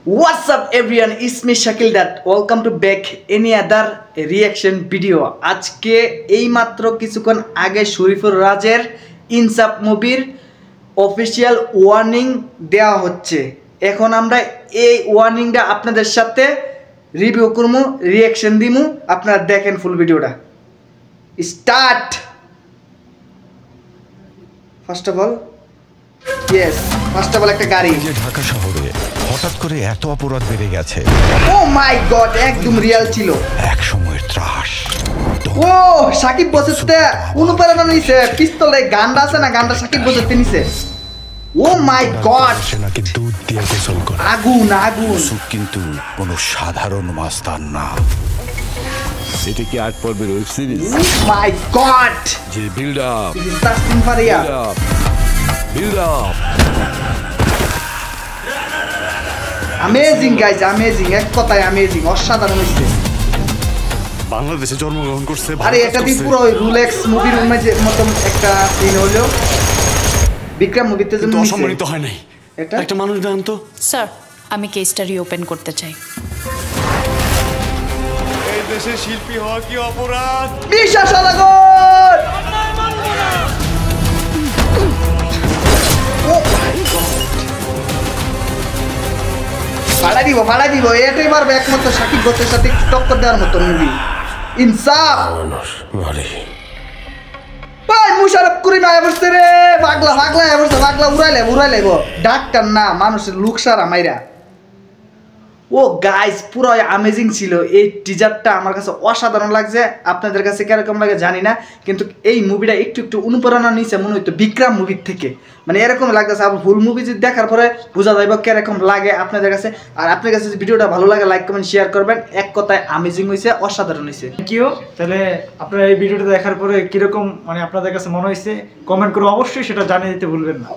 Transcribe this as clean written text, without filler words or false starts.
What's up everyone, it's me Shakil that welcome to back any other reaction video. আজকে এই মাত্র কিছুক্ষণ আগে শরীফুর রাজের ইনসাফ মুভির অফিশিয়াল ওয়ার্নিং দেওয়া হচ্ছে। এখন আমরা এই ওয়ার্নিংটা আপনাদের সাথে রিভিউ করব, রিঅ্যাকশন দিমু। আপনারা দেখেন ফুল ভিডিওটা। স্টার্ট। ফার্স্ট অফ অল একটা গাড়ি। ঢাকা শহরে হঠাৎ করে এত অপরাধ বেড়ে গেছে। ও মাই গড, একদম রিয়েল ছিল। এক সময়ের ত্রাস। ও সাকিব বসতে অনুপ্রেরণা নিছে, পিস্তলে গানটা আছে না, গানটা সাকিব বসতে নিছে। ও মাই গড, সেনাকে দুধ দিয়ে গোসল করে। আগুন আগুন। কিন্তু কোনো সাধারণ মাস্তান না। এটা কি 8 পর্বের web series? Oh my god, যে build up, Taslim Faria, build up. Amazing guys, amazing, এক কথায় অ্যামেজিং, অসাধারণ হইছে। বাংলাদেশে জন্মগ্রহণ করছে। আরে এটা দি পুরো রুলেক্স মুভির মতন একটা সিন হলো। বিক্রম মুভিতে যেমন অসম্মানিত হয় নাই। এটা একটা মানুষ জানতো। স্যার, আমি কেসটা রিওপেন করতে চাই। এই দেশে শিল্পী হওয়া কি অপরাধ? বিশ্বাস লাগর। ভাড়া দিব এটাই পারবে একমাত্র সাকিব বসের সাথে টক্কর দেওয়ার মতো মুভি ইনসাফ। ভাই মুশারফ করিম আয় বসছে রে, পাগলা উড়াইলে গো। ডাক্তার না, মানুষের লুক সারা মাইরা। ও গাইস, পুরো অ্যামেজিং ছিল। এই টিজারটা আমার কাছে অসাধারণ লাগছে। আপনাদের কাছে কিরকম লাগে জানি না, কিন্তু এই মুভিটা একটু অনুপ্রেরণা নিয়েছে মনে হইতো বিক্রম মুভির থেকে। মানে এরকম লাগতেছে। আবার ফুল মুভি যদি দেখার পরে বোঝা যাইব কিরকম লাগে আপনাদের কাছে। আর আপনার কাছে যদি ভিডিওটা ভালো লাগে লাইক কমেন্ট শেয়ার করবেন। এক কথায় অ্যামেজিং হয়েছে, অসাধারণ হয়েছে। Thank you. তাহলে আপনারা এই ভিডিওটা দেখার পরে কিরকম মানে আপনাদের কাছে মনে হয়েছে কমেন্ট করে অবশ্যই সেটা জানিয়ে দিতে ভুলবেন না।